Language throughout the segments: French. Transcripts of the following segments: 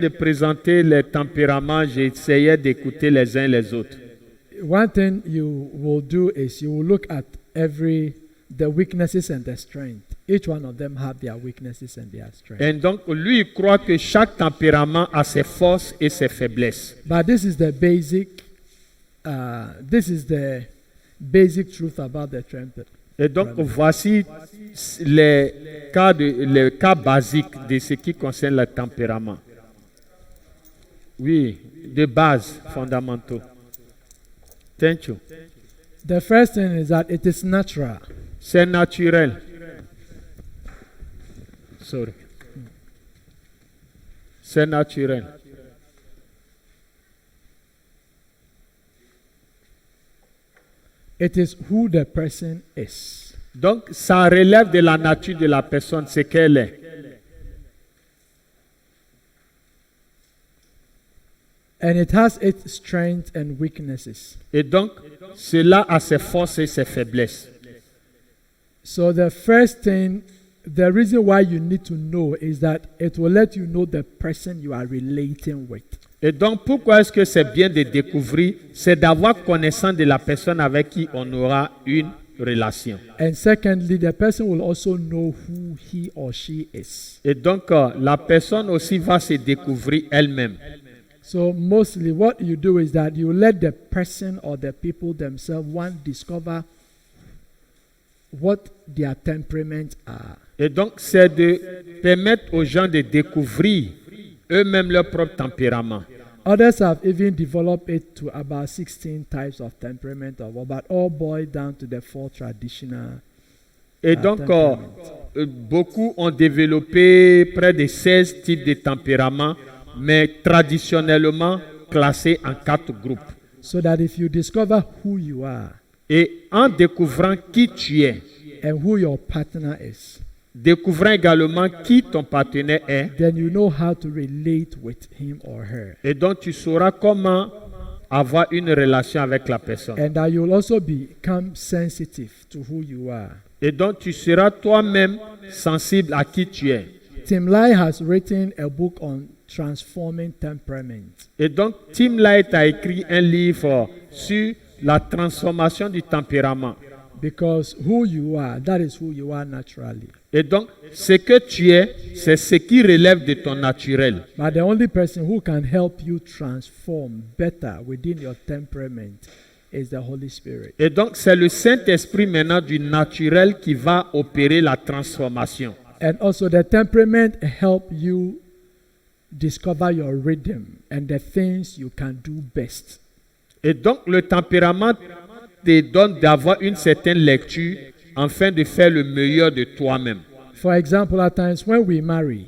De présenter les tempéraments, j'essayais d'écouter les uns les autres. One thing you will do is you will look at the weaknesses and the strength. Each one of them have their weaknesses and their strength. Et donc, lui, il croit que chaque tempérament a ses forces et ses faiblesses. But this is the basic truth about the temperament. Et donc, voici les cas basiques de ce qui concerne le tempérament. Oui, de base, fondamentaux. Thank you. The first thing is that it is natural. C'est naturel. Sorry. C'est naturel. It is who the person is. Donc, ça relève de la nature de la personne, ce qu'elle est. And it has its strengths and weaknesses. Et donc, cela a ses forces et ses faiblesses. So the first thing, the reason why you need to know is that it will let you know the person you are relating with. Et donc, pourquoi est-ce que c'est bien de découvrir? C'est d'avoir connaissance de la personne avec qui on aura une relation. And secondly, the person will also know who he or she is. Et donc, la personne aussi va se découvrir elle-même. So mostly what you do is that you let the person or the people themselves discover what their temperaments are. Et donc, c'est de permettre aux gens de découvrir eux-mêmes leur propre tempérament. Others have even developed it to about 16 types of temperament, but all boiled down to the 4 traditional. Et donc, beaucoup ont développé près de 16 types de tempéraments, mais traditionnellement classés en 4 groupes. So that if you discover who you are, et en découvrant qui tu es, and who your partner is, découvrant également qui ton partenaire est, then you know how to relate with him or her. Et donc tu sauras comment avoir une relation avec la personne. And that you'll also become sensitive to who you are. Et donc tu seras toi-même sensible à qui tu es. Tim Lai has written a book on transforming temperament. Et donc Tim Lai a écrit un livre sur la transformation du tempérament. Because who you are, that is who you are naturally. Et donc, ce que tu es, c'est ce qui relève de ton naturel. But the only person who can help you transform better within your temperament is the Holy Spirit. Et donc, c'est le Saint-Esprit maintenant du naturel qui va opérer la transformation. And also the temperament help you discover your rhythm and the things you can do best. Et donc, le tempérament te donne d'avoir une certaine lecture afin de faire le meilleur de toi-même. For example, at times when we marry,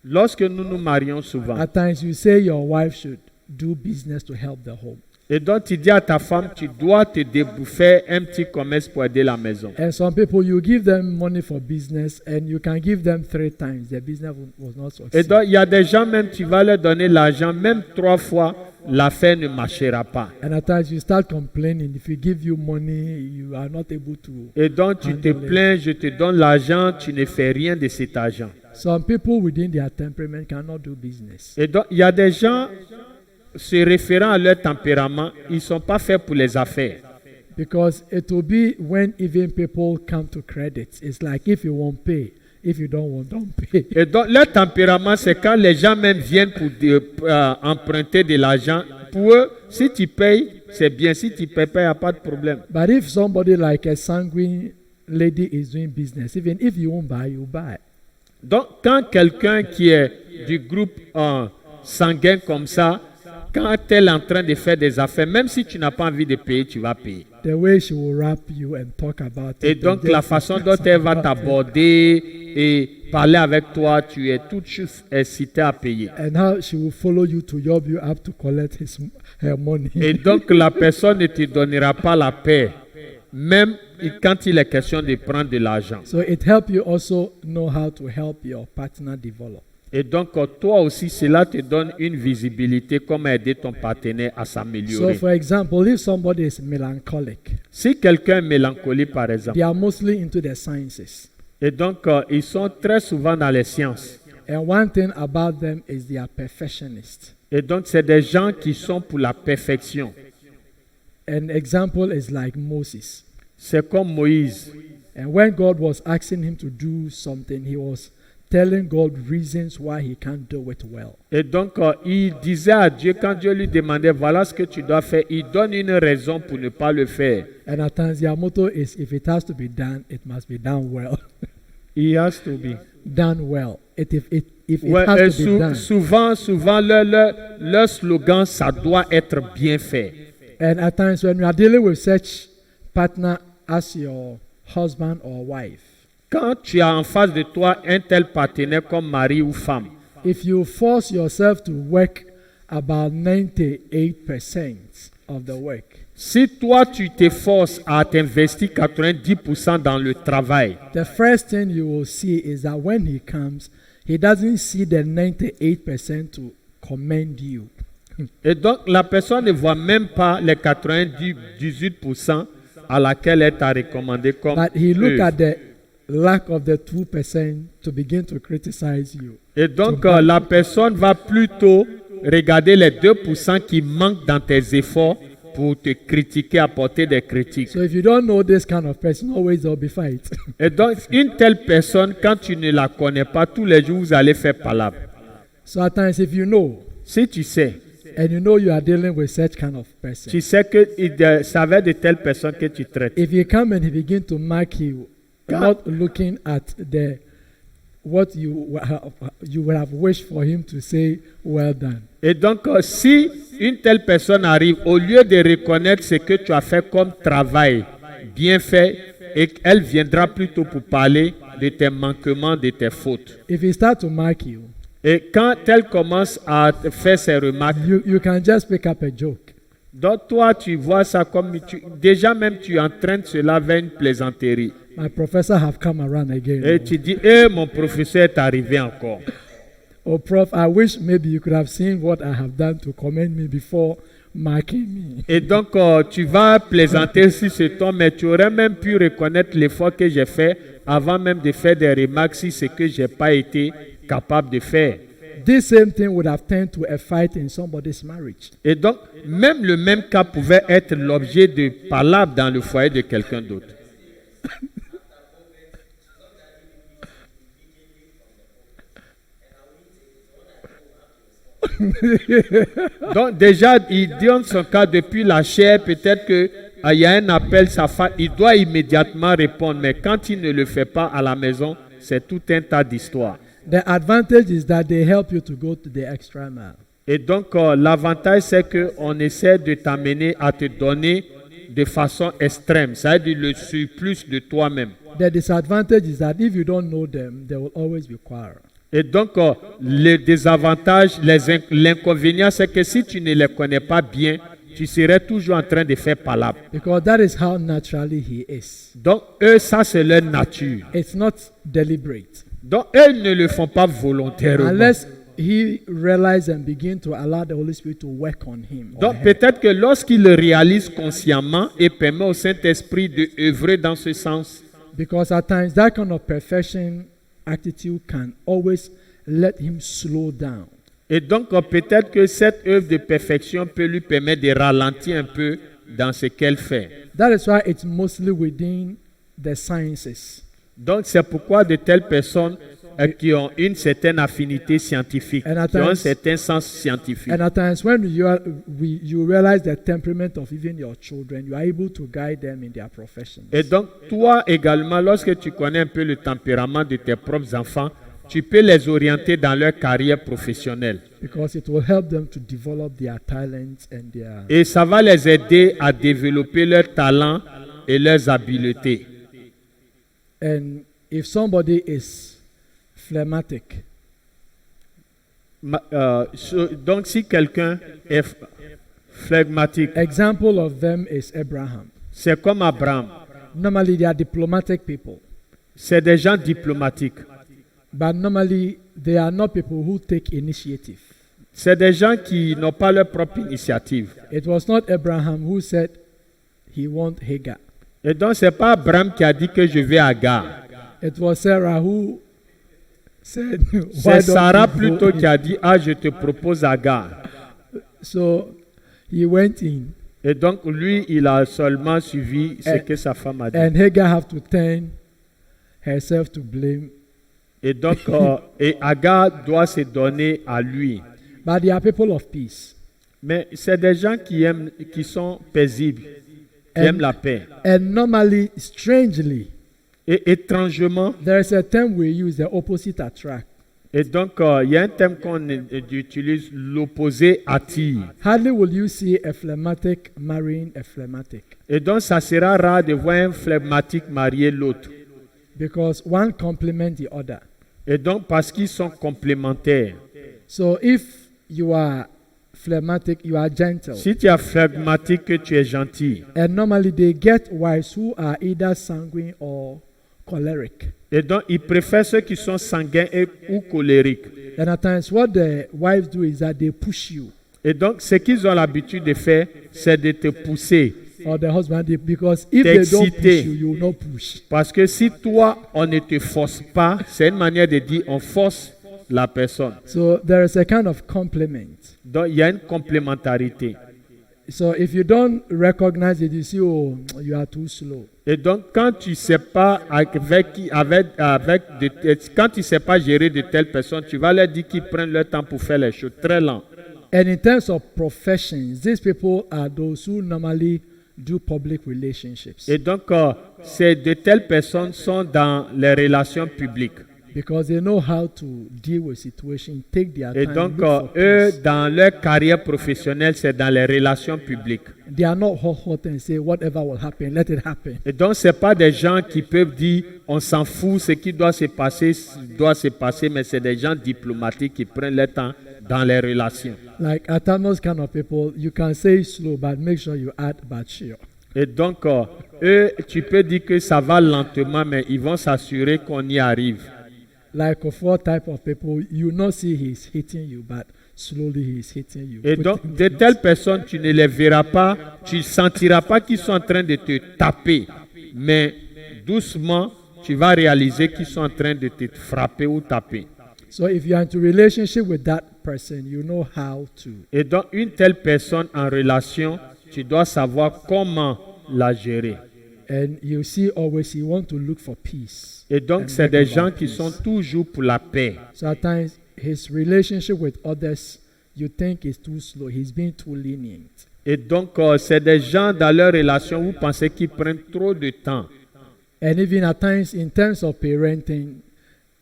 lorsque nous nous marions souvent, at times you say your wife should do business to help the home. Et donc tu dis à ta femme, tu dois te faire un petit commerce pour aider la maison. And some people, you give them money for business and you can give them 3 times. Their business was not successful. Et donc il y a des gens, même tu vas leur donner l'argent, même 3 fois, l'affaire ne marchera pas. And at times you start complaining. If we give you money, you are not able to. Et donc tu te plains, je te donne l'argent, tu ne fais rien de cet argent. Some people within their temperament cannot do business. Et donc il y a des gens se référant à leur tempérament, ils ne sont pas faits pour les affaires. Because it will be when even people come to credit. It's like if you won't pay, if you don't want, don't pay. Et donc leur tempérament, c'est quand les gens même viennent pour emprunter de l'argent. Pour eux, si tu payes, c'est bien. Si tu ne payes pas, il n'y a pas de problème. But if somebody like a sanguine lady is doing business, even if you won't buy, you buy. Donc quand quelqu'un qui est du groupe sanguin comme ça, quand elle est en train de faire des affaires, même si tu n'as pas envie de payer, tu vas payer. The way she will wrap you and talk about it. Et donc la façon dont elle va t'aborder et parler avec toi, tu es tout de suite incité à payer. And how she will follow you to job you up to collect her money. Et donc la personne ne te donnera pas la paix, même quand il est question de prendre de l'argent. So it helps you also know how to help your partner develop. Et donc, toi aussi, cela te donne une visibilité, comment aider ton partenaire à s'améliorer. So, for example, if somebody is melancholic, si quelqu'un est mélancolique, par exemple, they are mostly into the sciences. Et donc, ils sont très souvent dans les sciences. And one thing about them is they are perfectionists. Et donc, c'est des gens qui sont pour la perfection. An example is like Moses. C'est comme Moïse. And when God was asking him to do something, he was telling God reasons why he can't do it well. Et donc, il disait à Dieu, quand Dieu lui demandait, voilà ce que tu dois faire, il donne une raison pour ne pas le faire. And at times their motto is, if it has to be done, it must be done well. He has to be. Done well. If it Ouais, has to be done. souvent leur slogan, ça doit être bien fait. And at times when you are dealing with such partner as your husband or wife, Quand tu as en face de toi un tel partenaire comme mari ou femme, if you force yourself to work about 98% of the work, si toi tu t'efforces à t'investir 90% dans le travail, the first thing you will see is that when he comes, he doesn't see the 98% to commend you. et donc la personne ne voit même pas les 98% à laquelle elle t'a recommandé comme But he look œuvre. at the lack of the 2% to begin to criticize you. Et donc la personne va plutôt regarder les 2% qui manquent dans tes efforts pour te critiquer, apporter des critiques. So if you don't know this kind of person, always there'll be fights. Et donc une telle personne, quand tu ne la connais pas, tous les jours vous allez faire palabre. So at times if you know, Si tu sais, and you know you are dealing with such kind of person, tu sais que ça va être de telles personnes que tu traites. if he come and he begin to mark you, not looking at the what you would have wished for him to say, well done. Et donc, si une telle personne arrive, au lieu de reconnaître ce que tu as fait comme travail bien fait, et elle viendra plutôt pour parler de tes manquements, de tes fautes. If he start to mark you, Et quand elle commence à te faire ses remarques, you can just pick up a joke. donc toi, tu vois ça comme... déjà même, tu entraînes cela vers une plaisanterie. My professor have come around again. Et tu dis, eh, mon professeur est arrivé encore. Oh, prof, I wish maybe you could have seen what I have done to commend me before marking me. Et donc, tu vas plaisanter sur ce ton, mais tu aurais même pu reconnaître l'effort que j'ai fait avant même de faire des remarques sur ce que je n'ai pas été capable de faire. This same thing would have turned to a fight in somebody's marriage. Et donc, même le même cas pouvait être l'objet de palabres dans le foyer de quelqu'un d'autre. Donc déjà, il donne son cas depuis la chair, peut-être qu'il y a un appel, sa femme, il doit immédiatement répondre, mais quand il ne le fait pas à la maison, c'est tout un tas d'histoires. The advantage is that they help you to go to the extra mile. Et donc, l'avantage, c'est qu'on essaie de t'amener à te donner de façon extrême, c'est-à-dire le surplus de toi-même. The disadvantage is that if you don't know them, they will always be quarrel. Et donc, le désavantage, l'inconvénient, c'est que si tu ne les connais pas bien, tu serais toujours en train de faire palabre. Because that is how naturally he is. Donc, eux, ça, c'est leur nature. It's not deliberate. Donc, eux ne le font pas volontairement. Unless he realizes and begin to allow the Holy Spirit to work on him. or Donc, her. peut-être que lorsqu'il le réalise consciemment et permet au Saint-Esprit de œuvrer dans ce sens, Because at times that kind of perfection attitude can always let him slow down. et donc peut-être que cette œuvre de perfection peut lui permettre de ralentir un peu dans ce qu'elle fait. That is why it's mostly within the sciences. Donc, c'est pourquoi de telles personnes qui ont une certaine affinité scientifique, And at qui ont un times- certain sens scientifique. And at times when you realize the temperament of even your children, you are able to guide them in their professions. Et donc, toi également, lorsque tu connais un peu le tempérament de tes propres enfants, tu peux les orienter dans leur carrière professionnelle. Because it will help them to develop their talents and their... Et ça va les aider à développer leurs talents et leurs habiletés. And if somebody is phlegmatic, Donc, si quelqu'un est phlegmatique, example of them is Abraham. c'est comme Abraham. Normally they are diplomatic people, C'est des gens diplomatiques. but normally they are not people who take initiative. C'est des gens qui n'ont pas leur propre initiative. It was not Abraham who said he want Hagar. Et donc, ce n'est pas Abraham qui a dit que je vais à Agar. It was Sarah who said, "Why C'est don't Sarah you go plutôt in?" qui a dit, ah, je te propose Agar. So he went in, Et donc, lui, il a seulement suivi ce que sa femme a dit. and Hagar have to turn herself to blame. Et donc, et Agar doit se donner à lui. But they are people of peace. Mais c'est des gens qui sont paisibles, qui And- aiment la paix. And normally, strangely, Et étrangement, there is a term we use, the opposite attract. et donc, il y a un thème qu'on utilise, l'opposé attire. Hardly will you see a phlegmatic marrying a phlegmatic, Et donc, ça sera rare de voir un phlegmatique marier l'autre. because one complement the other. Et donc, parce qu'ils sont complémentaires. So if you are phlegmatic, you are gentle. Si tu es phlegmatique, que tu es gentil. And normally they get wives who are either sanguine or choleric. Et donc, ils préfèrent ceux qui sont sanguins ou colériques. And at times what the wives do is that they push you, Et donc, ce qu'ils ont l'habitude de faire, c'est de te pousser. or the husband, because if they don't push T'exciter. you, you will not push. Parce que si toi, on ne te force pas, c'est une manière de dire on force la personne. So there is a kind of complement. Donc, il y a une complémentarité. So if you don't recognize it, you see, oh, you are too slow. Et donc, quand tu sais pas quand tu sais pas gérer de telles personnes, tu vas leur dire qu'ils prennent leur temps pour faire les choses très lent. And in terms of professions, these people are those who normally do public relationships, Et donc, ces de telles personnes sont dans les relations publiques. because they know how to deal with situations, take their Et time. donc, look for eux, peace. dans leur carrière professionnelle, c'est dans les relations publiques. They are not hot and say whatever will happen, let it happen. Et donc, ce n'est pas des gens qui peuvent dire on s'en fout, ce qui doit se passer, mais c'est des gens diplomatiques qui prennent leur temps dans les relations. Like at those kind of people, you can say slow, but make sure you add but sure. Et donc, eux, tu peux dire que ça va lentement, mais ils vont s'assurer qu'on y arrive. Like of all type of people, you not see he's hitting you, but slowly he's hitting you. Et Putting donc, de things- telles personnes, tu ne les verras pas, tu ne sentiras pas qu'ils sont en train de te taper, mais doucement, tu vas réaliser qu'ils sont en train de te frapper ou taper. So if you are into relationship with that person, you know how to. Et donc, une telle personne en relation, tu dois savoir comment la gérer. And you see always he want to look for peace. Et donc, And c'est bring des gens about qui peace. sont toujours pour la paix. So at times his relationship with others, you think is too slow. He's being too lenient. Et donc, c'est des gens dans leur relation, vous pensez qu'ils prennent trop de temps. And even at times, in terms of parenting,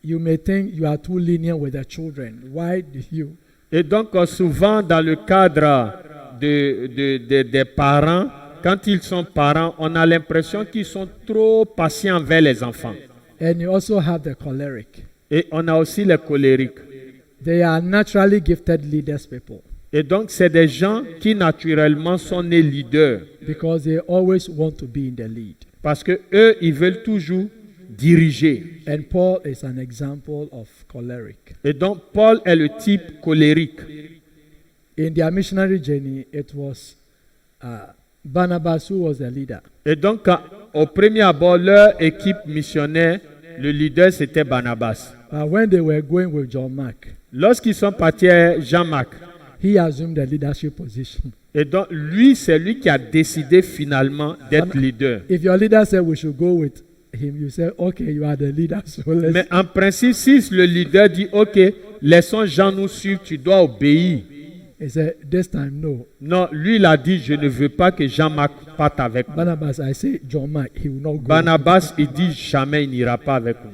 you may think you are too lenient with the children. Why do you? Et donc, souvent, dans le cadre des parents, quand ils sont parents, on a l'impression qu'ils sont trop patients envers les enfants. And you also have the choleric. Et on a aussi les colériques. They are naturally gifted leaders people Et donc, c'est des gens qui naturellement sont nés leaders. because they always want to be in the lead. Parce que eux, ils veulent toujours diriger. And Paul is an example of choleric. Et donc, Paul est le type colérique. In their missionary journey, it was Barnabas who was the leader. Et donc, au premier abord, leur équipe missionnaire, le leader, c'était Barnabas. But when they were going with John Mark, Lorsqu'ils sont partis à Jean-Marc, he assumed the leadership position. et donc, lui, c'est lui qui a décidé finalement d'être leader. If your leader said we should go with him, you say, okay, you are the leader, so let's. Mais en principe, si le leader dit, OK, laissons Jean nous suivre, tu dois obéir. He said, this time, no. Non, lui, il a dit, je ne veux pas que Jean-Marc parte avec moi. Barnabas, I say, John Mark, he will not go. Barnabas, il dit, jamais il n'ira pas avec nous.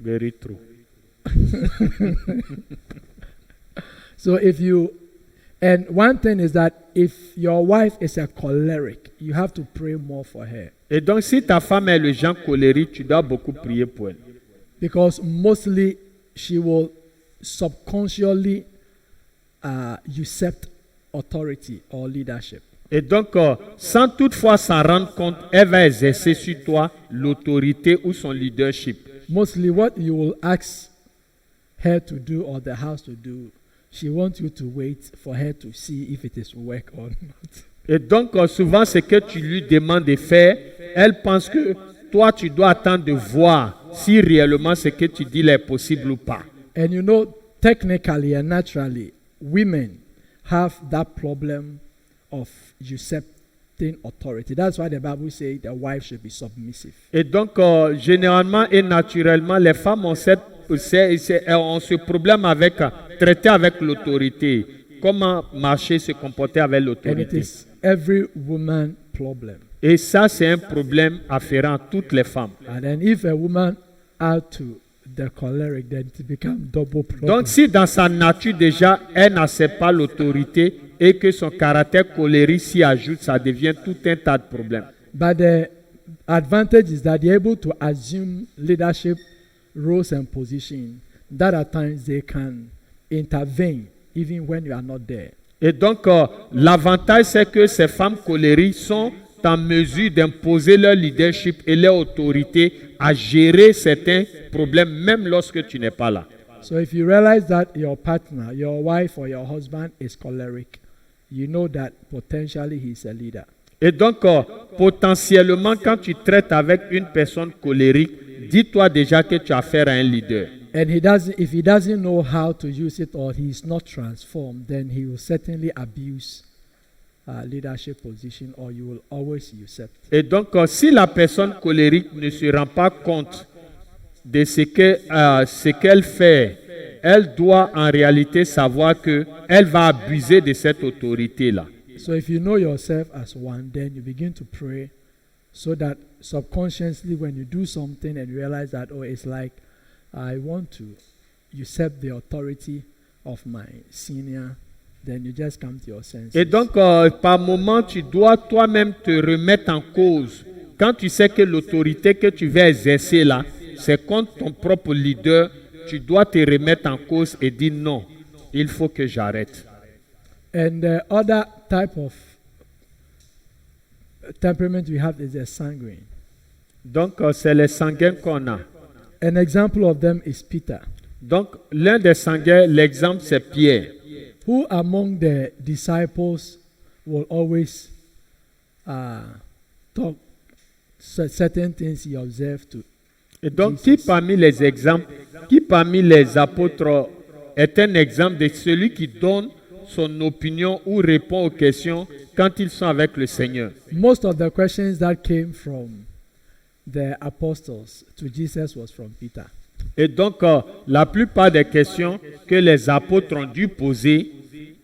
Very true. So if you, and one thing is that if your wife is a choleric, you have to pray more for her. Et donc, si ta femme est le genre colérique, tu dois beaucoup prier pour elle. Because mostly she will subconsciously usurp authority or leadership. Et donc, sans toutefois s'en rendre compte, elle va exercer sur toi l'autorité ou son leadership. Mostly what you will ask her to do or the house to do, she wants you to wait for her to see if it is work or not. Et donc, souvent, ce que tu lui demandes de faire, elle pense que toi, tu dois attendre de voir si réellement ce que tu dis là est possible ou pas. And you know, technically and naturally, women have that problem of usurping authority. That's why the Bible says the wife should be submissive. Et donc, généralement et naturellement, les femmes ont ce problème avec traiter avec l'autorité. Comment marcher, se comporter avec And it l'autorité. is every woman problem. Et ça, c'est un problème afférent à toutes les femmes. And then if a woman add to the choleric, then it becomes double problem. Donc, si dans sa nature déjà, elle n'accepte pas l'autorité et que son caractère colérique s'y ajoute, ça devient tout un tas de problèmes. But the advantage is that they're able to assume leadership roles and positions that at times they can intervene even when you are not there. Et donc, l'avantage, c'est que ces femmes colériques sont en mesure d'imposer leur leadership et leur autorité à gérer certains problèmes, même lorsque tu n'es pas là. So if you realize that your partner, your wife or your husband is choleric, you know that potentially he's a leader. Et donc, potentiellement, quand tu traites avec une personne colérique, dis-toi déjà que tu as affaire à un leader. And if he doesn't know how to use it or he's not transformed, then he will certainly abuse leadership position or you will always usurp. Et donc, si la personne colérique ne se rend pas compte de ce qu'elle fait, elle doit en réalité savoir qu'elle va abuser de cette autorité-là. So if you know yourself as one, then you begin to pray so that subconsciously when you do something and you realize that, oh, it's like I want to usurp the authority of my senior, then you just come to your senses. Et donc, par moment, tu dois toi-même te remettre en cause. Quand tu sais que l'autorité que tu vas exercer là, c'est contre ton propre leader, tu dois te remettre en cause et dire non, il faut que j'arrête. And the other type of temperament we have is a sanguine. Donc, c'est les sanguins qu'on a. An example of them is Peter. Donc, l'un des sanguins, l'exemple, c'est Pierre. Who among the disciples will always talk certain things he observed to Et donc, Jesus. qui parmi les apôtres est un exemple de celui qui donne son opinion ou répond aux questions quand ils sont avec le Seigneur? Most of the questions that came from the apostles to Jesus was from Peter. Et donc, la plupart des questions que les apôtres ont dû poser,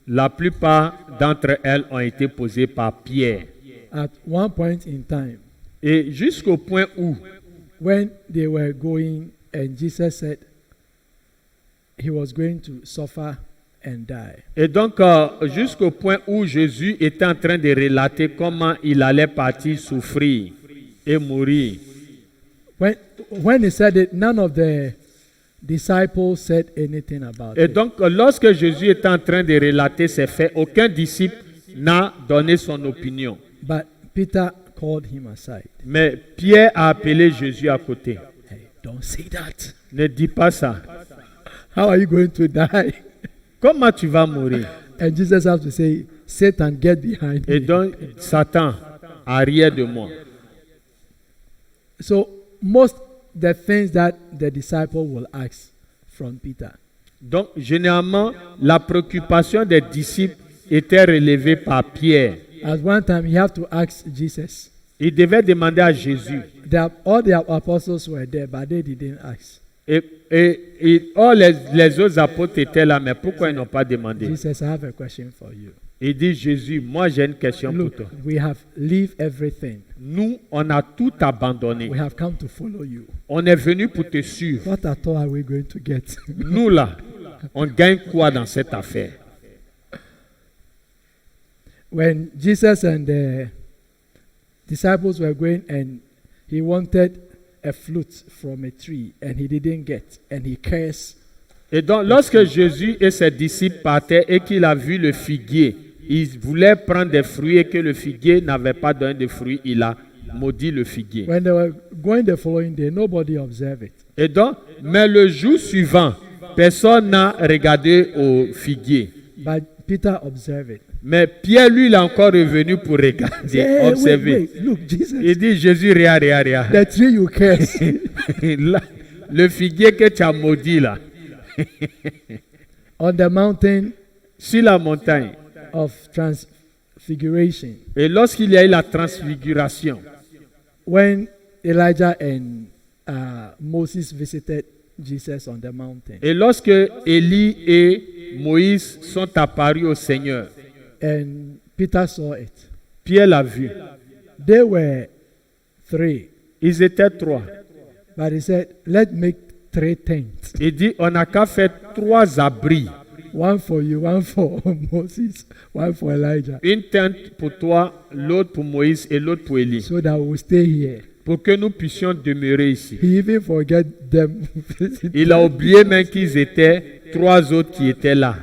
la plupart d'entre elles ont été posées par Pierre. At one point in time, Et jusqu'au point où, when they were going and Jesus said he was going to suffer and die. et donc jusqu'au point où Jésus était en train de relater comment il allait partir souffrir et mourir. When he said it, none of the disciples said anything about Et it. donc, lorsque Jésus était en train de relater ces faits, aucun disciple n'a donné son opinion. But Peter called him aside. Mais Pierre a appelé Jésus à côté. Hey, don't say that. Ne dis pas ça. How are you going to die? Comment tu vas mourir? And Jesus has to say, Satan, get behind Et me. donc, Satan, arrière de moi. So most the things that the disciple will ask from Peter. Donc, généralement, la préoccupation des disciples était relevée par Pierre. At one time, he had to ask Jesus. Il devait demander à Jésus. All the apostles were there, but they didn't ask. Les autres apôtres étaient là, mais pourquoi ils n'ont pas demandé? Jesus, I have a question for you. Il dit, Jésus, moi j'ai une question pour Look, toi. we have leave everything. Nous, on a tout abandonné. We have come to follow you. On est venu pour te suivre. What at all are we going to get? Nous là, on gagne quoi dans cette affaire? When Jesus and the disciples were going and he wanted a flute from a tree and he didn't get and he cursed. Et donc, lorsque Jésus et ses disciples partaient et qu'il a vu le figuier, il voulait prendre des fruits et que le figuier n'avait pas donné de fruits, il a maudit le figuier. When they were going the following day, nobody observed it. Et donc, mais le jour suivant, personne n'a regardé au figuier. But Peter observed it. Mais Pierre, lui, il est encore revenu pour regarder, observer. Wait. Look, Jesus, Il dit, Jésus, regarde. the tree you cursed. Là, Le figuier que tu as maudit là, on the mountain sur la montagne. of transfiguration, Et lorsqu'il y a eu la transfiguration, when Elijah and Moses visited Jesus on the mountain, et lorsque Élie et Moïse sont apparus au Seigneur, and Peter saw it, Pierre l'a vu. they were 3, Ils étaient 3. but he said, let's make 3 tents. Il dit, on n'a qu'à faire 3 abris. One for you, one for Moses, one for Elijah, Une tente pour toi, l'autre pour Moïse et l'autre pour Élie. so that we'll stay here. Pour que nous puissions demeurer ici. He even forget them. Il a oublié même qu'ils étaient 3 autres qui étaient là.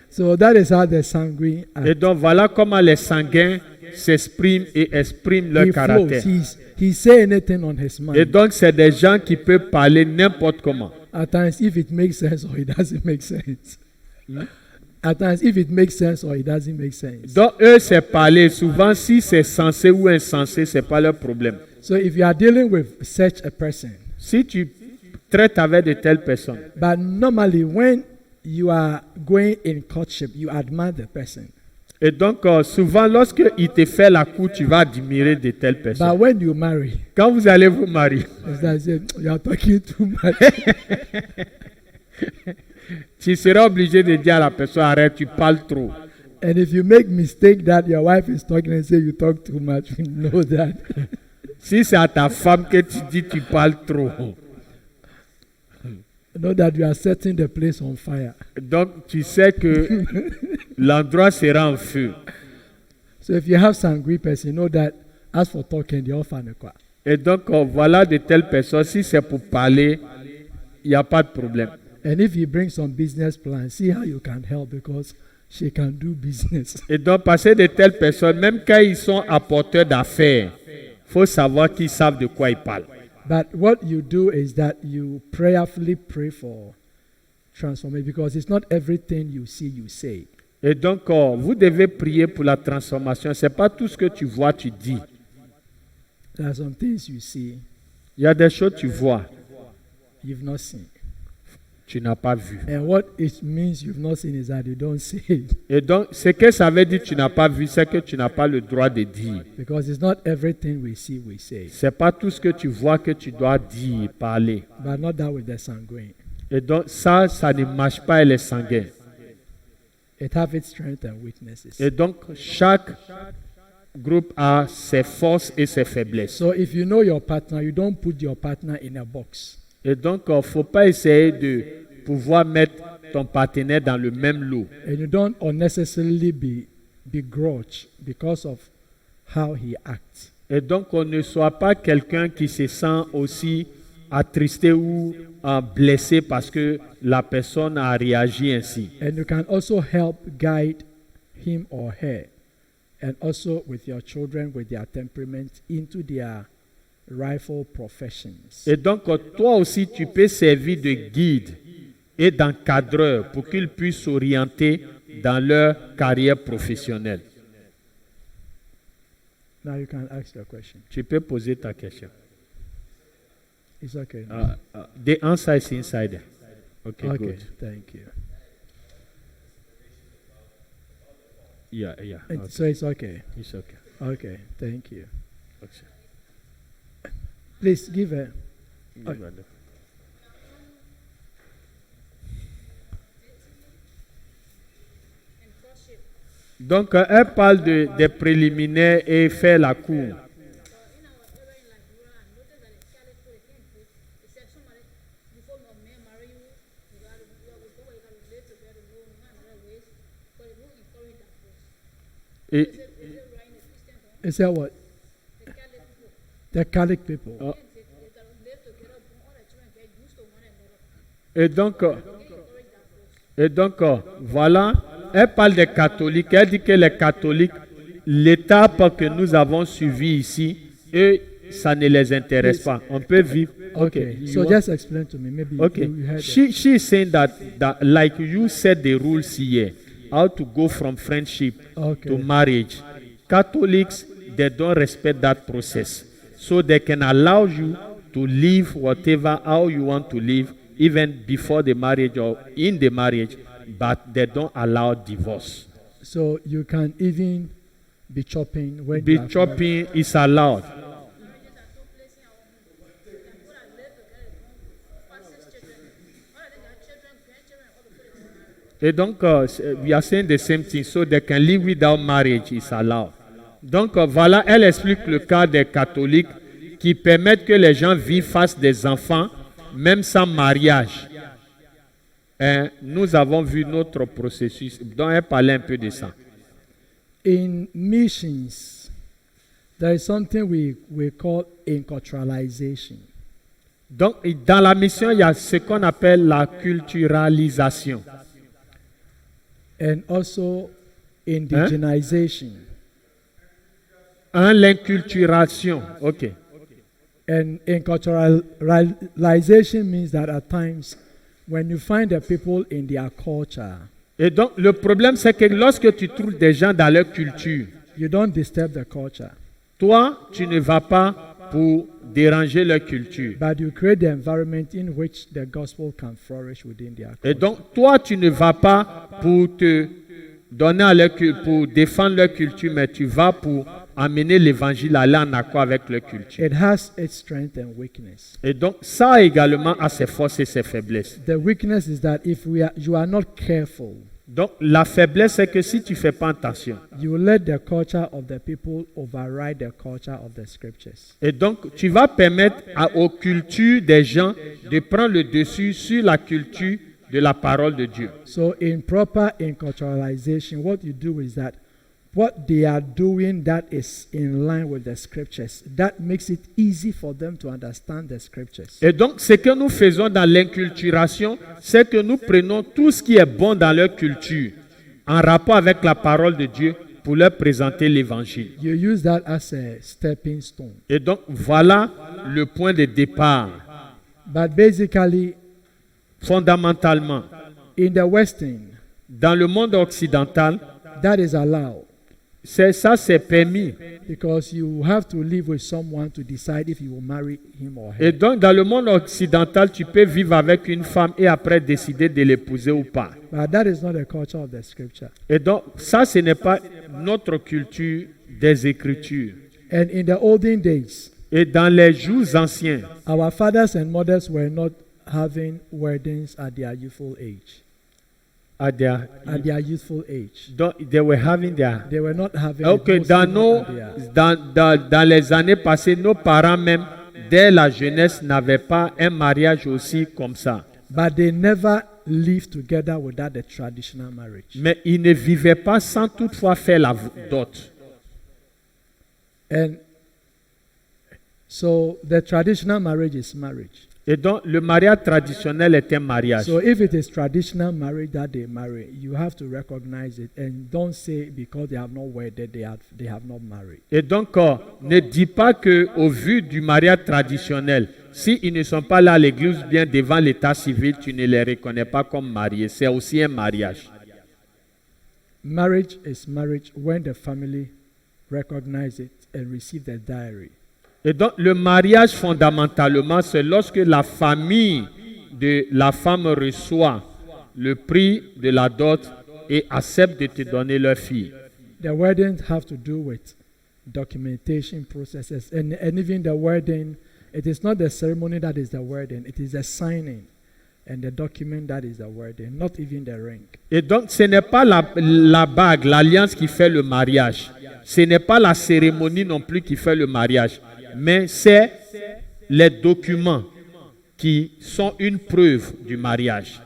So that is how the sanguine Et act. donc voilà comment les sanguins s'expriment et expriment leur He flows. caractère. He say anything on his Et mind. donc c'est des gens qui peuvent parler n'importe comment. At times, if it makes sense or it doesn't make sense. At times, if it makes sense or it doesn't make sense. Donc eux c'est parler. Souvent si c'est sensé ou insensé, c'est pas leur problème. So if you are dealing with such a person, Si tu traites avec de telles personnes, but normally when you are going in courtship, you admire the person. et donc souvent lorsqu'il te fait la cour, tu vas admirer de telles But personnes. when you marry, Quand vous allez vous marier, it's like you are talking too much. tu seras obligé de dire à la personne, arrête, tu parles trop. And if you make mistake that your wife is talking and say you talk too much, we know that. Si c'est à ta femme que tu dis tu parles trop, Know that you are setting the place on fire. donc tu sais que l'endroit sera en feu. So if you have sanguine person, know that as for talking, the orphan. Et donc voilà de telles personnes, si c'est pour parler, il n'y a pas de problème. And if you bring some business plan, see how you can help because she can do business. Et donc passer de telles personnes, même quand ils sont apporteurs d'affaires, il faut savoir qu'ils savent de quoi ils parlent. But what you do is that you prayerfully pray for transformation because it's not everything you see, you say. Et donc vous devez prier pour la transformation. Ce n'est pas tout ce que tu vois, tu dis. There are some things you see, Il y a des choses que tu vois, you've not seen. tu n'as pas vu. And what it means you've not seen is that you don't say it. Et donc, ce que ça veut dire tu n'as pas vu, c'est que tu n'as pas le droit de dire. Because it's not everything we see, we say. Ce n'est pas tout ce que tu vois que tu dois dire, parler. But not that with the sanguine. Et donc, ça ne marche pas avec les sanguins. It has its strengths and weaknesses. Et donc, chaque groupe a ses forces et ses faiblesses. So if you know your partner, you don't put your partner in a box. Et donc, il ne faut pas essayer de pouvoir mettre ton partenaire dans le même lot. And you don't unnecessarily begrudge because of how he acts. Et donc, on ne soit pas quelqu'un qui se sent aussi attristé ou blessé parce que la personne a réagi ainsi. And you can also help guide him or her, and also with your children, with their temperament, into their rightful professions. Et donc, toi aussi, tu peux servir de guide et d'encadreur pour qu'ils puissent s'orienter dans leur carrière professionnelle. Now you can ask your question. Tu peux poser ta question. It's okay. The answer is inside. Okay, Okay, good. thank you. Yeah. And Okay. so it's okay. It's okay. Okay, thank you. Okay. Please give her. Okay. Donc, elle parle des préliminaires et fait la cour. Et, Is that what? The Catholic people. oh. Et donc, voilà, elle parle des catholiques. Elle dit que les catholiques, l'étape que nous avons suivie ici, eux, ça ne les intéresse pas. On peut vivre. Okay, You so want- just explain to me. Maybe Okay. you heard it. She is saying that like you set the rules here, how to go from friendship Okay. to marriage. Catholics, they don't respect that process. So they can allow you to live whatever, how you want to live, even before the marriage or in the marriage, but they don't allow divorce. So you can even be chopping when Be you have chopping is allowed. And donc, we are saying the same thing. So they can live without marriage is allowed. Donc, voilà, elle explique le cas des catholiques qui permettent que les gens vivent, fassent des enfants, même sans mariage. Et nous avons vu notre processus. Donc, elle parlait un peu de ça. In missions, there is something we call inculturalization. Donc, dans la mission, il y a ce qu'on appelle la culturalisation. And also indigenization. L'inculturation. OK. And inculturalization means that at times, when you find the people in their culture, Et donc, le problème, c'est que lorsque tu trouves des gens dans leur culture, you don't disturb the culture, toi, tu ne vas pas pour déranger leur culture. but you create the environment in which the gospel can flourish within their culture. Et donc, toi, tu ne vas pas pour te donner à leur pour défendre leur culture, mais tu vas pour amener l'évangile à aller en accord avec leur culture. It has its strength and weakness. Et donc, ça également a ses forces et ses faiblesses. The weakness is that if you are not careful, Donc, la faiblesse, c'est que si tu ne fais pas attention, you let the culture of the people override the culture of the scriptures. et donc tu vas permettre aux cultures des gens de prendre le dessus sur la culture de la parole de Dieu. So in proper inculturalization, what you do is that what they are doing that is in line with the scriptures, that makes it easy for them to understand the scriptures. Et donc, ce que nous faisons dans l'inculturation, c'est que nous prenons tout ce qui est bon dans leur culture, en rapport avec la parole de Dieu, pour leur présenter l'évangile. You use that as a stepping stone. Et donc, voilà le point de départ. But basically, Fondamentalement, in the Western, dans le monde occidental, that is allowed c'est permis. because you have to live with someone to decide if you will marry him or her. Et donc, dans le monde occidental, tu peux vivre avec une femme et après décider de l'épouser ou pas. But that is not the culture of the scripture. Et donc, ça, ce n'est pas notre culture des Écritures. And in the olden days, Et dans les jours anciens, our fathers and mothers were not having weddings at their youthful age. at their youthful age. they were having their... They were not having Ok, it mostly dans les années passées, nos parents même, dès la jeunesse, n'avaient pas un mariage aussi comme ça. but they never lived together without the traditional marriage. Mais ils ne vivaient pas sans toutefois faire la dot. And so the traditional marriage is marriage. Et donc, le mariage traditionnel est un mariage. So if it is traditional marriage that they marry, you have to recognize it and don't say because they have not wedded, they have not married. Et donc, ne dis pas que au vu du mariage traditionnel, s'ils ne sont pas là à l'église, bien devant l'état civil, tu ne les reconnais pas comme mariés. C'est aussi un mariage. Marriage is marriage when the family recognize it and receive the diary. Et donc, le mariage, fondamentalement, c'est lorsque la famille de la femme reçoit le prix de la dot et accepte de te donner leur fille. The weddings have to do with documentation processes. And even the wedding, it is not the ceremony that is the wedding, it is the signing and the document that is the wedding, not even the ring. Et donc, ce n'est pas la bague, l'alliance qui fait le mariage. Ce n'est pas la cérémonie non plus qui fait le mariage. Mais c'est les documents qui sont une preuve du mariage.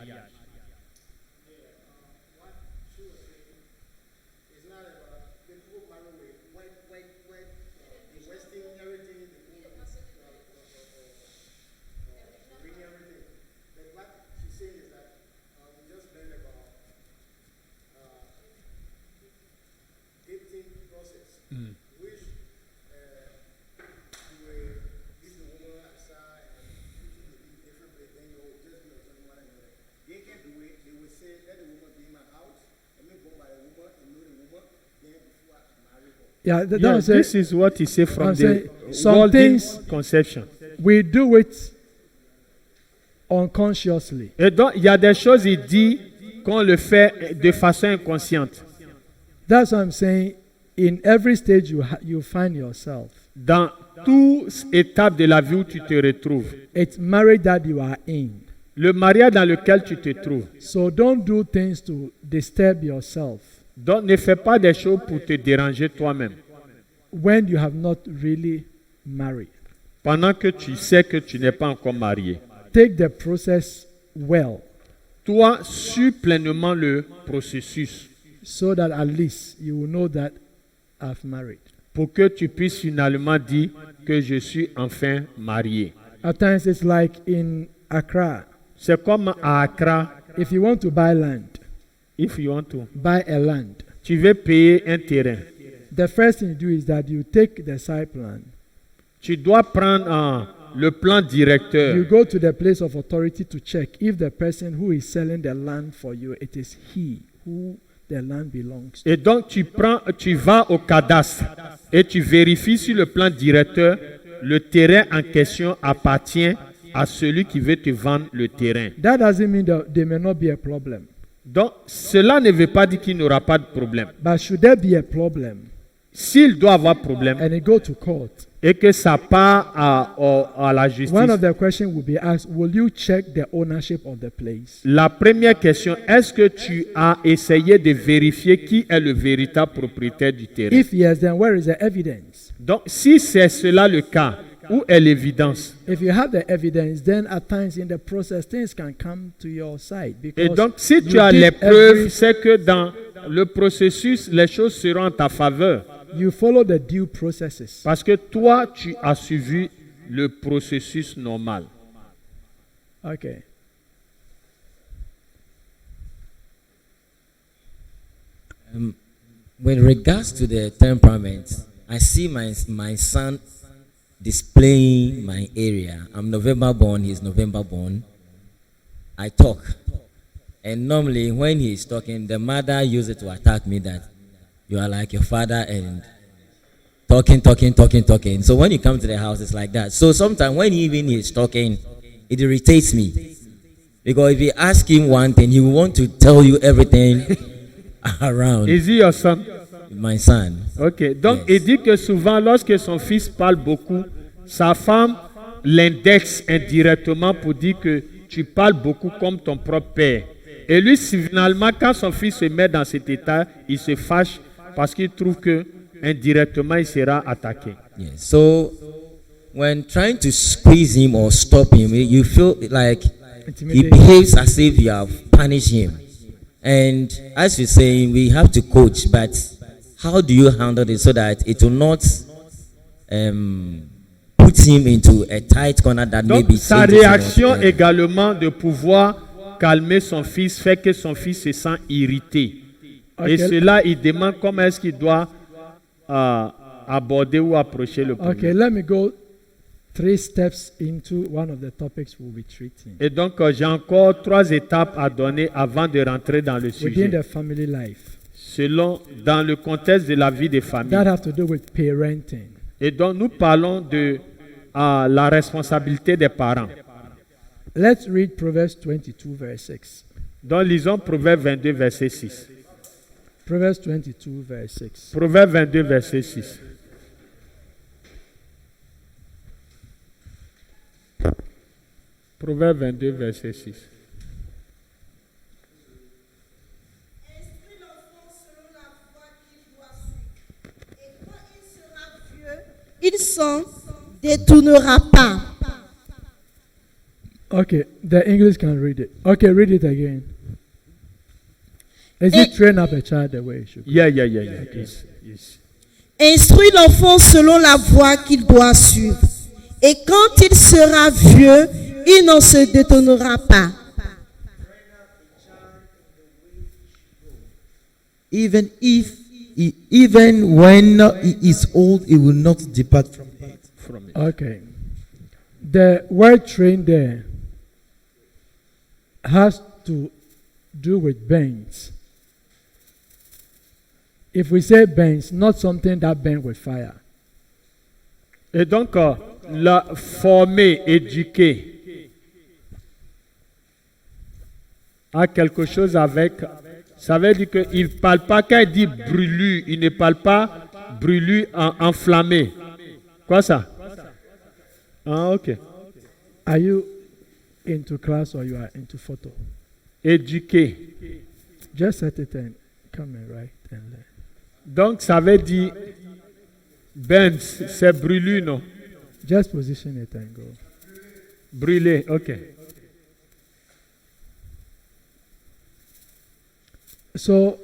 Yeah, Yeah, this is what he said from the some golden things conception. We do it unconsciously. Et donc, il y a des choses, il dit, qu'on le fait de façon inconsciente. That's what I'm saying. In every stage you find yourself. Dans toute étape de la vie où tu te retrouves. It's marriage that you are in. Le mariage dans lequel tu te trouves. So don't do things to disturb yourself. Donc, ne fais pas des choses pour te déranger toi-même. When you have not really married. Pendant que tu sais que tu n'es pas encore marié. Take the process well. Toi, suis pleinement le processus. So that at least you will know that I've married. Pour que tu puisses finalement dire que je suis enfin marié. At times it's like in Accra. C'est comme à Accra. If you want to buy land. If you want to buy a land. Tu veux payer un terrain. The first thing you do is that you take the site plan. Tu dois prendre le plan directeur. You go to the place of authority to check if the person who is selling the land for you, it is he who the land belongs to. Et donc tu vas au cadastre et tu vérifies sur le plan directeur le terrain en question appartient à celui qui veut te vendre le terrain. That doesn't mean that there may not be a problem. Donc cela ne veut pas dire qu'il n'y aura pas de problème. But should there be a problem? S'il doit avoir problème and it go to court, et que ça part à la justice, one of the questions will be asked, will you check the ownership of the place? La première question, est-ce que tu as essayé de vérifier qui est le véritable propriétaire du terrain? If yes, then where is the evidence? Donc, si c'est cela le cas, où est l'évidence? If you have the evidence, then at times in the process, things can come to your side. Et donc, si tu as les preuves, c'est que dans le processus, les choses seront en ta faveur. You follow the due processes. Parce que toi, tu as suivi le processus normal. Okay. With regards to the temperament, I see my son displaying my area. I'm November born, he's November born. I talk. And normally when he's talking, the mother uses it to attack me that you are like your father and talking. So when you come to the house, it's like that. So sometimes when even he's talking, it irritates me. Because if you ask him one thing, he will want to tell you everything around. Is he your son? My son. Ok. Donc, Yes. il dit que souvent, lorsque son fils parle beaucoup, sa femme l'indexe indirectement pour dire que tu parles beaucoup comme ton propre père. Et lui, finalement, quand son fils se met dans cet état, il se fâche parce qu'il trouve que indirectement, il sera attaqué. Yes. So when trying to squeeze him or stop him, you feel like he Intimidating. behaves as if you have punished him. And as you're saying, we have to coach, but how do you handle it so that it will not put him into a tight corner that Donc, maybe sa changes him réaction altogether? également de pouvoir calmer son fils fait que son fils se sent irrité. Ok. Et cela, il demande comment est-ce qu'il doit aborder ou approcher le problème. Okay, let me go 3 steps into one of the topics we'll be treating. Et donc, j'ai encore 3 étapes à donner avant de rentrer dans le Within sujet. the family life. Dans le contexte de la vie des familles. That have to do with parenting. Et donc, nous parlons de la responsabilité des parents. Let's read Proverbs 22, verse 6. Donc, lisons Proverbe 22, verset 6. Proverbs 22, verse 6. Proverbe 22, verset 6. Proverbe 22, verset 6. Instruis l'enfant selon la voie qu'il doit suivre. Et quand il sera vieux, il s'en détournera pas. Okay, the English can read it. Okay, read it again. Is it Eh. train up a child the way it should? Yeah. Yes. Instruis l'enfant selon la voie qu'il doit suivre. Et quand il sera vieux, il n'en se détournera pas. Even when he is old, he will not depart from it. From it. Okay. The word train there has to do with burns. If we say burns, not something that burns with fire. Et donc, la former, éduquer a quelque chose avec. Ça veut dire qu'il ne parle pas, quand il dit brûlu, il ne parle pas brûlu enflammé. Quoi ça? Ah, ok. Are you into class or you are into photo? Éduquer. Just set it and come and write and learn. Donc, ça veut dire, Ben, c'est brûlu, non? Just position it and go. Brûlé, ok. So,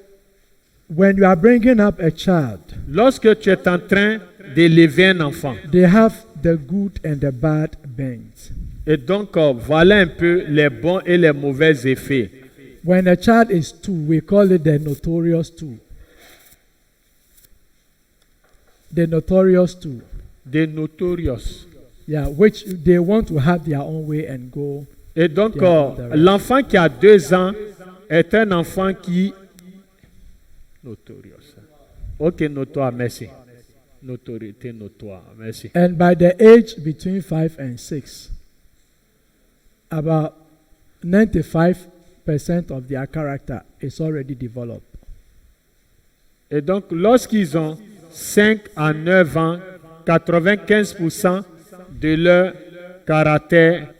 when you are bringing up a child, Lorsque tu es en train d'élever un enfant, they have the good and the bad bends. et donc voilà un peu les bons et les mauvais effets. When a child is 2, we call it the notorious 2. The notorious 2. Des notorious. Yeah, which they want to have their own way and go. Et donc, Yeah, l'enfant qui a 2 ans est un enfant qui... Notorious. Ok, notoire, merci. Notoriété notoire, merci. And by the age between 5 and 6, about 95% of their character is already developed. Et donc, lorsqu'ils ont 5 à 9 ans, 95% de leur caractère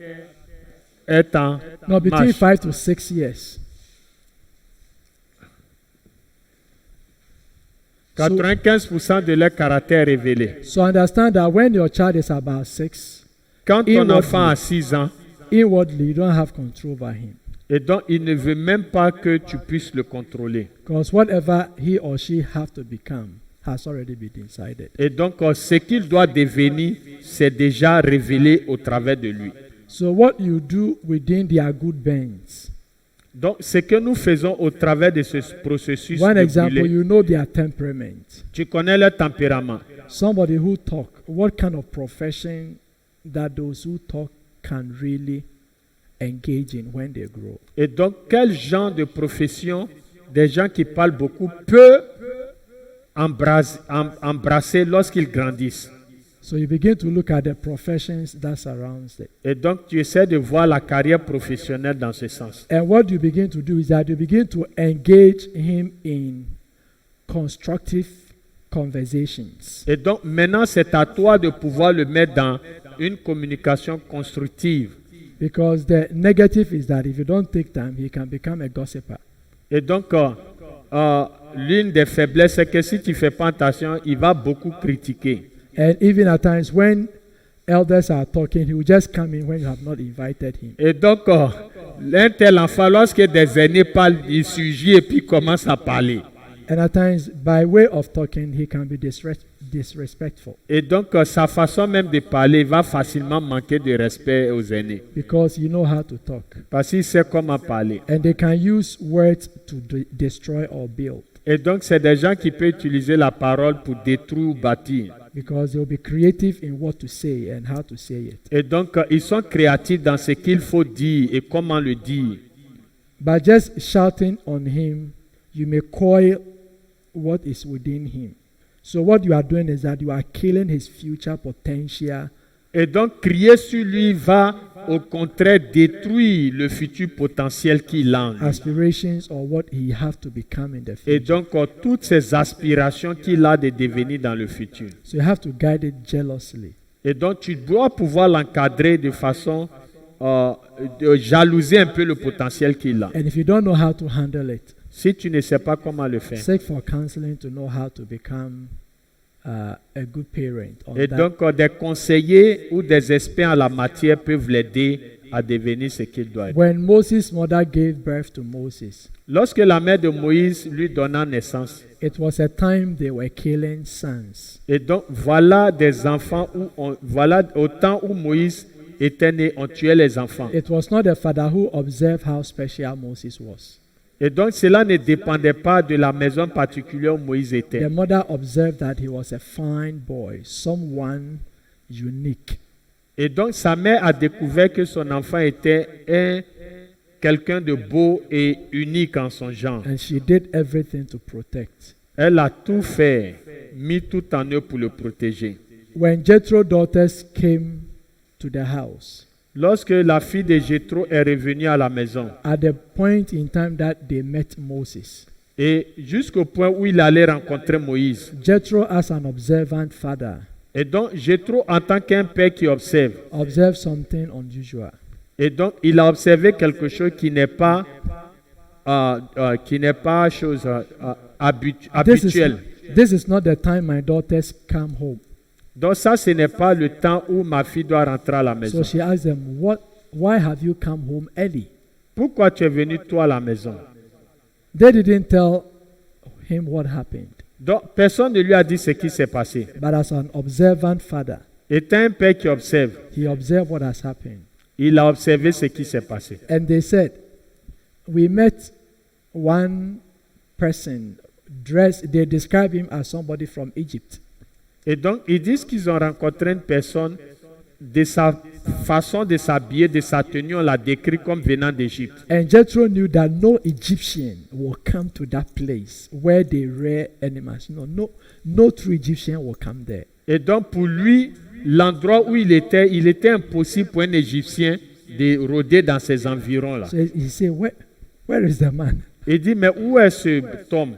est en No, between marche. 5 to 6 years. 95% de leur caractère est révélé. So understand that when your child is about 6, Quand ton Inwardly. enfant a 6 ans, inwardly you don't have control over him. et donc il ne veut même pas que tu puisses le contrôler. Because whatever he or she have to become has already been decided. Et donc, ce qu'il doit devenir, c'est déjà révélé au travers de lui. So what you do within their good bends. Donc, ce que nous faisons au travers de ce processus One de example, brûler, you know their temperament. tu connais leur tempérament. Somebody who talk, what kind of profession that those who talk can really engage in when they grow. Et donc, quel genre de profession des gens qui parlent beaucoup peuvent embrasser lorsqu'ils grandissent? So you begin to look at the professions that surrounds it. Et donc, tu essaies de voir la carrière professionnelle dans ce sens. And what you begin to do is that you begin to engage him in constructive conversations. Et donc, maintenant, c'est à toi de pouvoir le mettre dans une communication constructive. Because the negative is that if you don't take time, he can become a gossiper. Et donc, l'une des faiblesses, c'est que si tu ne fais pas attention, il va beaucoup critiquer. And even at times when elders are talking, he will just come in when you have not invited him. Et donc, l'un tel enfant, lorsque des aînés parlent, il surgit et puis commence à parler. And at times, by way of talking, he can be disrespectful Et donc, sa façon même de parler va facilement manquer de respect aux aînés. because you know how to talk. Parce qu'il sait comment parler. And they can use words to destroy or build Et donc, c'est des gens qui peuvent utiliser la parole pour détruire ou bâtir. because they'll be creative in what to say and how to say it. Et donc, ils sont créatifs dans ce qu'il faut dire et comment le dire. By just shouting on him, you may coil what is within him. So what you are doing is that you are killing his future potential. Et donc, crier sur lui va, au contraire, détruire le futur potentiel qu'il a en lui. Aspirations or what he have to become in the Et future. donc, toutes ces aspirations qu'il a de devenir dans le futur. So you have to guide it jealously. Et donc, tu dois pouvoir l'encadrer de façon de jalouser un peu le potentiel qu'il a. And if you don't know how to handle it, Si tu ne sais pas comment le faire. seek for counseling to know how to become a good parent. On Et that. donc, des conseillers ou des experts en la matière peuvent l'aider à devenir ce qu'il doit être. When Moses' mother gave birth to Moses, Lorsque la mère de Moïse lui donna naissance, it was a time they were killing sons. et donc voilà des enfants voilà au temps où Moïse était né, on tuait les enfants. It was not the father who observed how special Moses was. Et donc cela ne dépendait pas de la maison particulière où Moïse était. The mother observed that he was a fine boy, someone unique. Et donc sa mère a découvert que son enfant était quelqu'un de beau et unique en son genre. And she did everything to protect. Elle a tout fait, mis tout en œuvre pour le protéger. when Jethro's daughters came to the house, lorsque la fille de Jéthro est revenue à la maison, at the point in time that they met Moses, et jusqu'au point où il allait rencontrer Moïse. Jethro, as an observant father, Et donc, Jéthro, en tant qu'un père qui observe, observed something unusual. et donc il a observé quelque chose qui n'est pas chose habituelle. This is not the time my daughters come home. Donc ça, ce n'est pas le temps où ma fille doit rentrer à la maison. So she asked them, why have you come home early? Pourquoi tu es venu toi à la maison? They didn't tell him what happened. Donc personne ne lui a dit ce qui s'est passé. But as an observant father, Étant un père qui observe, he observed what has happened. il a observé ce qui s'est passé. And they said, we met one person dressed, they describe him as somebody from Egypt. Et donc ils disent qu'ils ont rencontré une personne, de sa façon de s'habiller, de sa tenue, on l'a décrit comme venant d'Égypte. And Jethro knew that no Egyptian will come to that place where they rear animals. No true Egyptian will come there. Et donc pour lui, l'endroit où il était impossible pour un Égyptien de rôder dans ces environs-là. So he said, where is the man? Il dit, mais où est cet homme?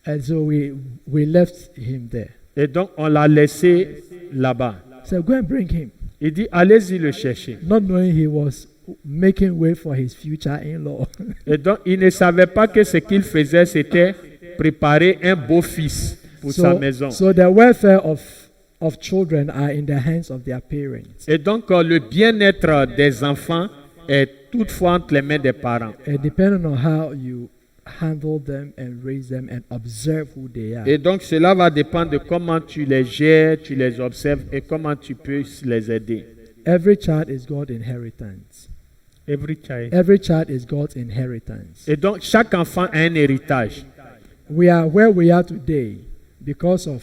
And so we left him there. Et donc on l'a laissé là-bas. So go and bring him. Il dit, allez-y le chercher. Not knowing he was making way for his future in-law. Et donc il ne savait pas que ce qu'il faisait, c'était préparer un beau-fils pour sa maison. So the welfare of children are in the hands of their parents. Et donc le bien-être des enfants est toutefois entre les mains des parents. And depending on how you handle them and raise them and observe who they are. Et donc cela va dépendre de comment tu les gères, tu les observes et comment tu peux les aider. Every child is God's inheritance. Every child. Every child is God's inheritance. Et donc chaque enfant a un héritage. We are where we are today because of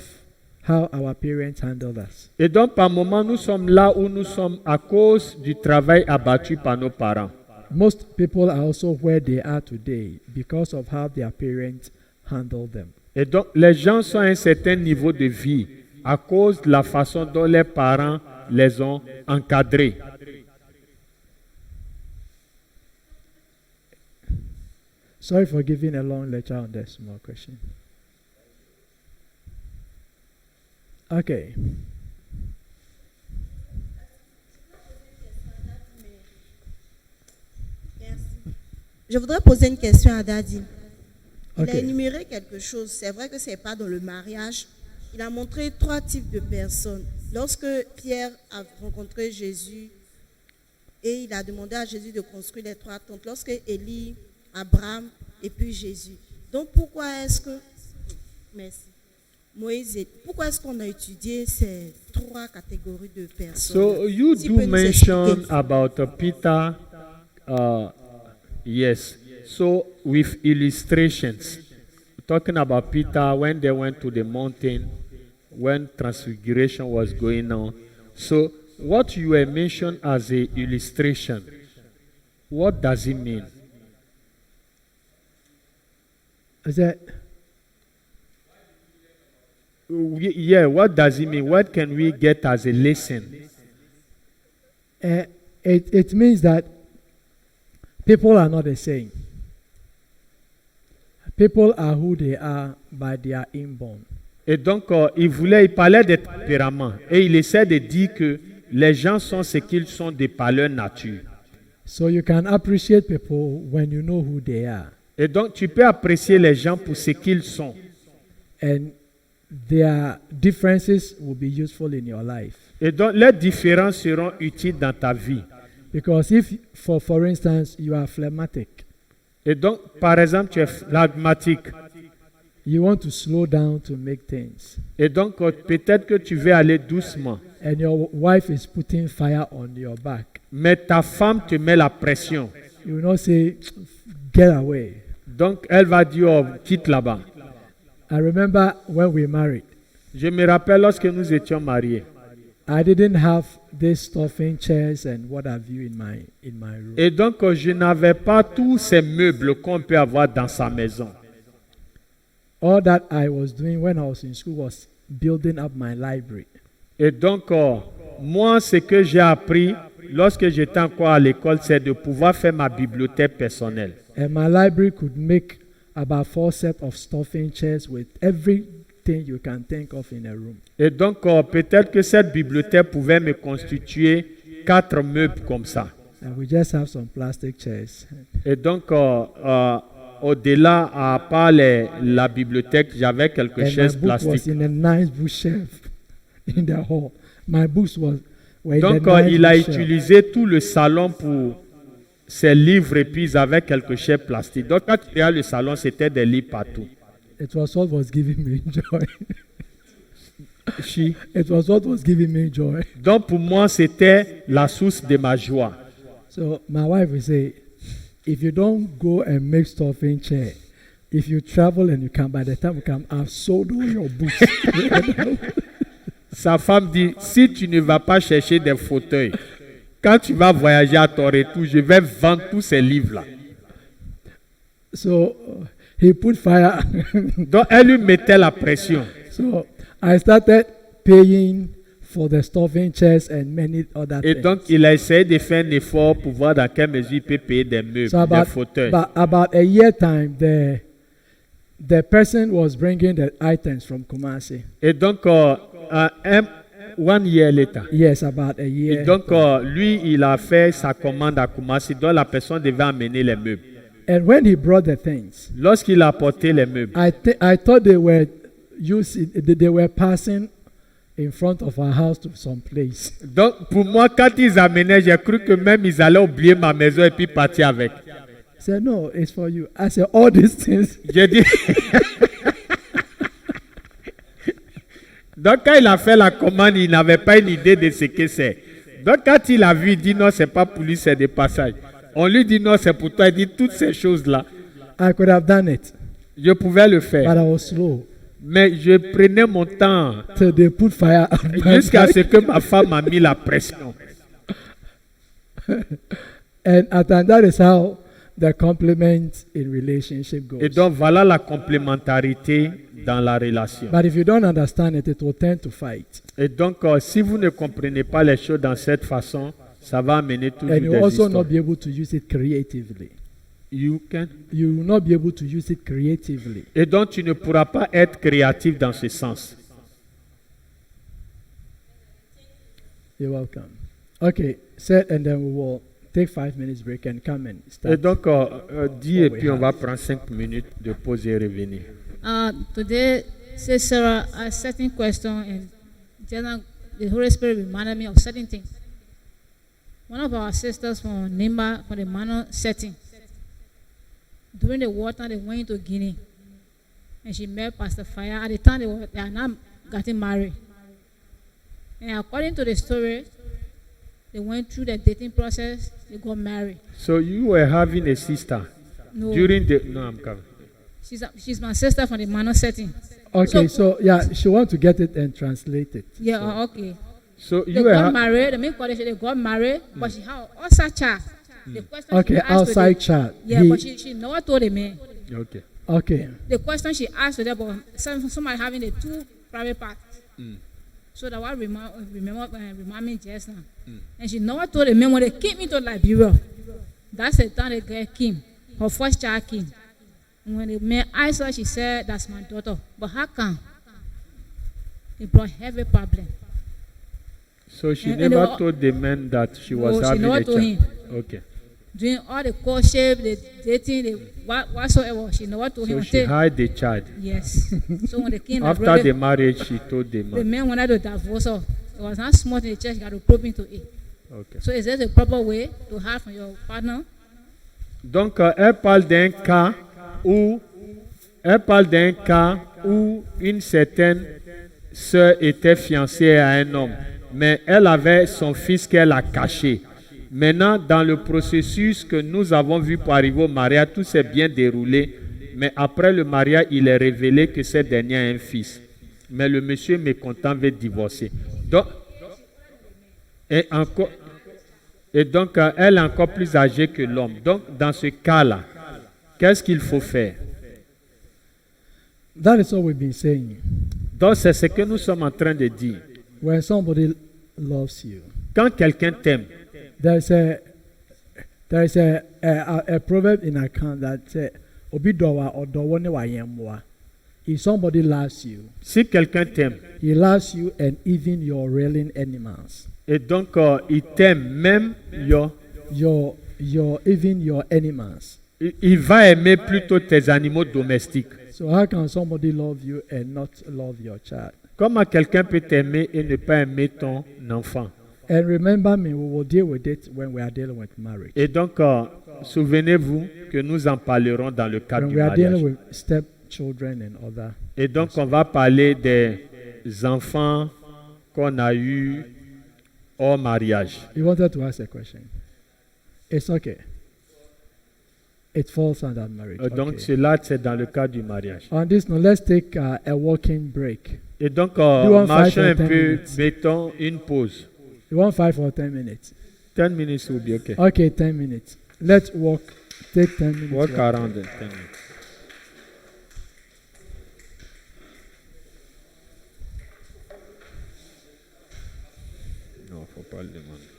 how our parents handled us. Et donc par moment nous sommes là où nous sommes à cause du travail abattu par nos parents. Most people are also where they are today because of how their parents handled them. Et donc les gens sont à un certain niveau de vie à cause de la façon dont les parents les ont encadrés. Sorry for giving a long lecture on that small question. Okay. Merci. Je voudrais poser une question à Daddy. Il Ok. a énuméré quelque chose. C'est vrai que ce n'est pas dans le mariage. Il a montré 3 types de personnes. Lorsque Pierre a rencontré Jésus et il a demandé à Jésus de construire les 3 tentes. Lorsque Élie, Abraham et puis Jésus. Donc pourquoi est-ce que... Merci. Moïse, pourquoi est-ce qu'on a étudié ces 3 catégories de personnes? So you Si do peut nous mention expliquer. about Peter, yes. So with illustrations, talking about Peter when they went to the mountain, when transfiguration was going on. So what you were mentioned as a illustration, what does it mean? Is that Yeah, what does it mean? What can we get as a lesson? it means that people are not the same. People are who they are by their inborn. Et donc, il parlait des tempéraments. Et il essaie de dire que les gens sont ce qu'ils sont de par leur nature. So you can appreciate people when you know who they are. Et donc, tu peux apprécier les gens pour ce qu'ils sont. And their differences will be useful in your life. Et donc, leurs différences seront utiles dans ta vie. Because if, for instance, you are phlegmatic, Et donc, par exemple, tu es phlegmatique. you want to slow down to make things. Et donc, peut-être que tu veux aller doucement. And your wife is putting fire on your back. Mais ta femme te met la pression. You will not say, get away. Donc, elle va dire, oh, quitte là-bas. I remember when we married, Je me rappelle lorsque nous étions mariés. I didn't have these stuffing chairs and what have you in my room. Et donc, je n'avais pas tous ces meubles qu'on peut avoir dans sa maison. All that I was doing when I was in school was building up my library. Et donc, moi, ce que j'ai appris lorsque j'étais encore à l'école, c'est de pouvoir faire ma bibliothèque personnelle. And my library could make about 4 sets of stuffing chairs with everything you can think of in a room. Et donc, peut-être que cette bibliothèque pouvait me constituer 4 meubles comme ça. And we just have some plastic chairs. Et donc, au-delà, à part la bibliothèque, j'avais quelques And my chaises book was plastiques. in a nice bookshelf in the hall. My books were in Donc, the nice il a bookshelf. utilisé tout le salon pour ses livres et puis ils avaient quelques chaises plastiques. Donc, quand il y a le salon, c'était des livres partout. It was what was giving me joy. Chi. It was what was giving me joy. Donc, pour moi, c'était la source de ma joie. So my wife would say, if you don't go and make stuffing chair, if you travel and you come, by the time you come, I've sold all your books. Sa femme dit, si tu ne vas pas chercher des fauteuils, quand tu vas voyager à ton retour, je vais vendre tous ces livres-là. So he put fire. Donc, elle lui mettait la pression. So I started paying for the stuffing chairs and many other Et things. donc, il a essayé de faire un effort pour voir dans quelle mesure il peut payer des meubles, So des fauteuils. about a year time, the person was bringing the items from Kumasi. Et donc, 1 year later. Yes, about a Et year. donc, lui, il a fait sa commande à Kumasi, donc la personne devait amener les meubles. And when he brought the things, Lorsqu'il a apporté les meubles, I thought they were passing in front of our house to some place. donc pour moi, quand ils amenaient, j'ai cru que même ils allaient oublier ma maison et puis partir avec. I said, no, it's for you. I said, all these things. J'ai dit. Donc, quand il a fait la commande, il n'avait pas une idée de ce que c'est. Donc, quand il a vu, il dit non, c'est pas pour lui, c'est des passages. On lui dit non, c'est pour toi. Il dit toutes ces choses-là, I could have done it, je pouvais le but faire. I was slow. Mais je prenais mon temps Till they put fire on my jusqu'à ce back. que ma femme a mis la pression. And at times, that is how the complement in relationship goes. Et donc, voilà la complémentarité dans la relation. But if you don't understand it, it will tend to fight. Et donc, si vous ne comprenez pas les choses dans cette façon, ça va amener toujours And des you will also histoires. not be able to use it creatively. You can. You will not be able to use it creatively. Et donc, tu ne pourras pas être créatif dans ce sens. You're welcome. Okay, set, and then we will take 5 minutes break and come and Et start. donc, dis et puis on va prendre 5 minutes de pause et revenir. Today, Sister Sarah asked certain question, and then the Holy Spirit reminded me of certain things. One of our sisters from Nimba, from the Mano setting, during the war time, they went into Guinea, and she met Pastor Fire. At the time, they are not getting married. And according to the story, they went through the dating process, they got married. So you were having a sister No, during the. No, I'm coming. she's my sister from the Mano setting. Okay, So- so yeah, she want to get it and translate it. Yeah, okay. So They you were. got married. The main qualification, they got married, but she had also child. The question Okay, she asked outside to chat. the, yeah, but she never told the man. Okay. Okay, The question she asked to them, but somebody having the 2 private parts. So that what remind me just now. And she never told the man when they came into Liberia. That's the time the girl came. Her first child came. And when the man asked her, she said, "That's my daughter." But how come? It brought heavy problem. So she And they never were- told the man that she was No, she having never a told child. him. Okay. Doing all the courtship, the dating, the whatsoever, she never told So him. she until- had the child. Yes. So when they came, After the marriage, she told the the man. man wanted to divorce her. It was not smart in the church, got to probe into it. Okay. So is there a proper way to have from your partner? Donc, elle parle d'un cas où une certaine sœur était fiancée à un homme, mais elle avait son fils qu'elle a caché. Maintenant, dans le processus que nous avons vu pour arriver au mariage, tout s'est bien déroulé, mais après le mariage, il est révélé que cette dernière a un fils. Mais le monsieur mécontent veut divorcer. Donc, et donc, elle est encore plus âgée que l'homme. Donc, dans ce cas-là, qu'est-ce qu'il faut faire? that is what we've been saying. Donc c'est ce que nous sommes en train de dire. When somebody loves you, Quand quelqu'un t'aime, there's a proverb in account that says, "Obi dowa odowo ne wayemwa." If somebody loves you, si quelqu'un t'aime, he loves you and even your railing animals. et donc il t'aime même, Even your animals. il va aimer plutôt tes animaux domestiques. So how can somebody love you and not love your child? Comment quelqu'un peut t'aimer et ne pas aimer ton enfant? And remember me, we will deal with it when we are dealing with marriage. Et donc, souvenez-vous que nous en parlerons dans le cadre When du we are dealing mariage. with stepchildren and other. Et donc, on va parler des enfants qu'on a eus hors mariage. You wanted to ask a question? It's okay. It falls under marriage. Donc, Okay. cela, c'est dans le cadre du mariage. On this note, let's take a walking break. Et donc, you want marchons 5 un or 10 peu, minutes? mettons une pause. You want 5 or 10 minutes? 10 minutes will be okay. Okay, 10 minutes. Let's walk. Take 10 minutes. Walk walk. around in 10 minutes. Non, faut pas le demander.